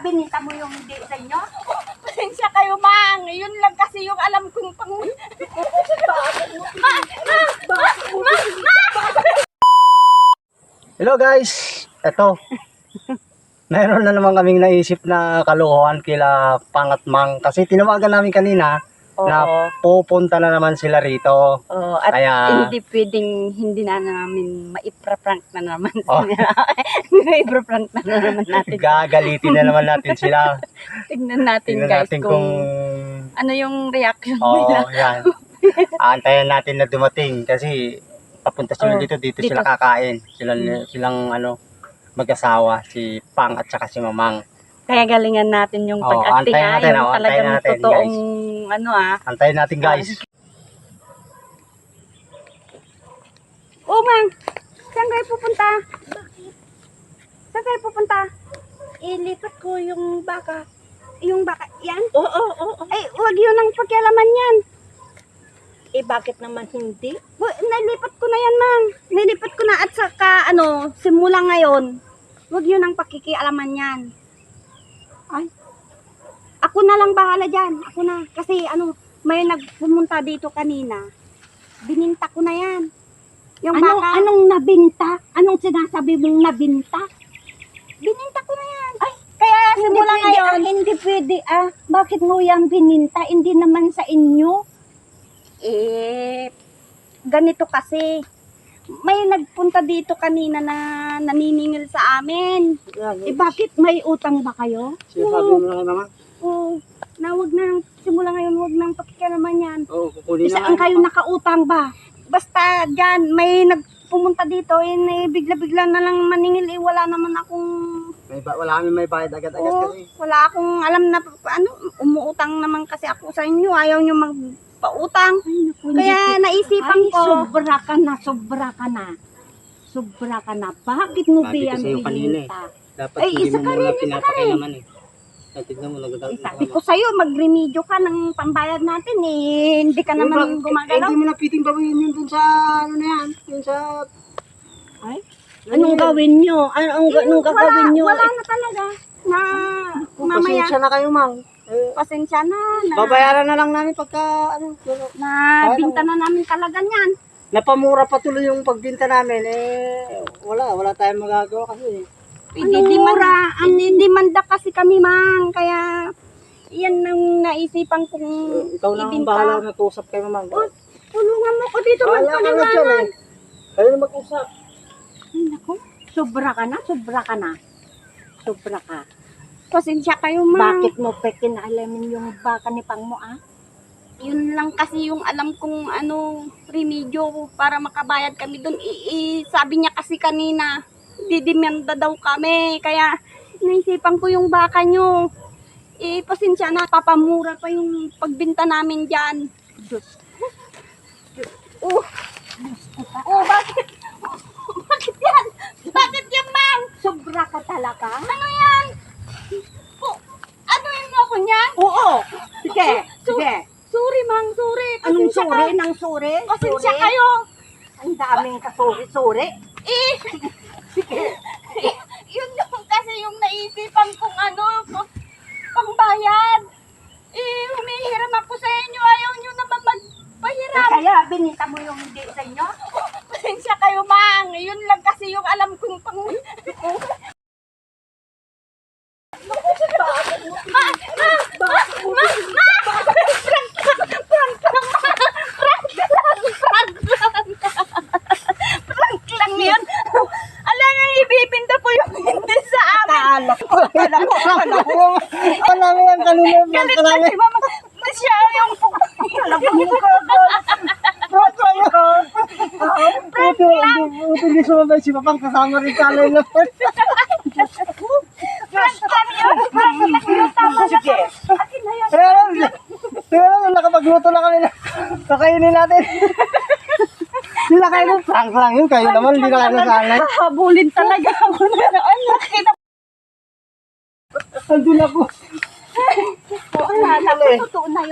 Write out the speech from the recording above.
binita mo yung hindi sa inyo? Pasensya kayo, Mang. Yun lang kasi yung alam kong pang... Hello guys, eto. Meron na naman kaming naisip na kalokohan kila Pang at Mang kasi tinawagan namin kanina na pupunta na naman sila rito. Oo, at Kaya- hindi pwedeng hindi na namin maipra-prank na naman. Maipra-prank na naman natin. Gagalitin na naman natin sila. Tignan natin Tingnan guys natin kung ano yung reaction nila. yan. Aantayan natin na dumating kasi papunta sila dito dito. sila kakain. Silang mag-asawa, si Pang at saka si Mamang. Kaya galingan natin yung pag-acting antayin natin, yung antayin talagang natin, totoong ano Antayin natin guys. Oh, Mang, saan kayo pupunta? Saan kayo pupunta? Ilipat ko yung baka. Yung baka, yan? Oo. Ay, wag yun ang pakialaman yan. Eh, bakit naman hindi? Nalipat ko na yan, Mang. Nalipat ko na at saka, simula ngayon, wag yun ang pakikialaman yan. Ay, ako na lang bahala dyan. Ako na. Kasi, may nagpumunta dito kanina. Bininta ko na yan. Yung baka. Anong nabinta? Anong sinasabi mong nabinta? Bininta ko na yan. Ay, kaya simula ngayon. Hindi pwede Bakit mo yung bininta? Hindi naman sa inyo. Ganito kasi. May nagpunta dito kanina na naniningil sa amin. Bakit may utang ba kayo? Sinasabi mo na naman. Oo. Na wag na, simula ngayon wag nang pakikialaman yan. Oo, kukunin Saan kayo nakautang ba? Basta dyan, may nagpumunta dito, bigla-bigla na lang maningil, wala naman akong... Wala kami may bayad agad-agad kasi. Wala akong alam na, umuutang naman kasi ako sa inyo, ayaw nyo magpautang. Kaya naisipan ko... Sobra ka na. Bakit mo ba yan bininta? Dapat hindi mo muna pinapakailaman eh. Tignan mo, Sabi ko sa'yo, mag-remedyo ka ng pambayad natin hindi ka naman gumagalaw. Hindi mo na piting gawin yun dun sa, yun sa... Ay? Anong gawin nyo? Anong gagawin nyo? Wala na talaga. Mamaya. Pasensya na kayo, Mang. Pasensya na. Babayaran na lang namin pagka, Binta na namin talaga yan. napamura pa tuloy yung pagbinta namin, wala tayong magagawa kasi. Hindi manda kasi kami, Mang. Kaya, yan ang naisipan kong Ikaw lang ang ibinta. bahala na tusap kay Mamang. Tulungan mo ko dito magpaliwanag. Kayo na mag-usap. Ay, naku. Sobra ka. Pasensya kayo, Mang. Bakit mo pa kinalamin yung baka ni Pang mo, Yun lang kasi yung alam kong remedyo para makabayad kami doon. Sabi niya kasi kanina, didemanda daw kami. Kaya naisipan ko yung baka nyo. Pasensya na, papamura pa yung pagbinta namin dyan. Bakit? Bakit yan? Bakit yan, Mang? Sobra ka talaga? Ano yan? Anuin mo ako niyan? Oo. Sige. Sorry, Mang. Sorry. Anong Pasensya suri? ka. Nang suri? Pasensya kayo. Ang daming kasuri-suri. Yun yung kasi yung naisipan kong pangbayad. Humihiram ako sa inyo. Ayaw nyo naman magpahiram. Kaya binita mo yung hindi sa inyo? Pasensya kayo, Mang. Yun lang kasi yung alam kong pang... Prank lang yan. Alam nga, ibibinta po yung hindi sa amin. Wala mo yung kanina. Galit na si Mama. Siya yung Hindi sumabay si Papang kasama rin kalay na po. prank lang yun. Prank lang yun. Tama na po. Akin na yan. Pero nakapagluto na kami na kakainin natin. Hindi na kayo ng prank lang yun. Kayo naman, hindi na kayo nasanay. Habulin talaga ako na noon. Andun ako. Wala na. Totoo na yun.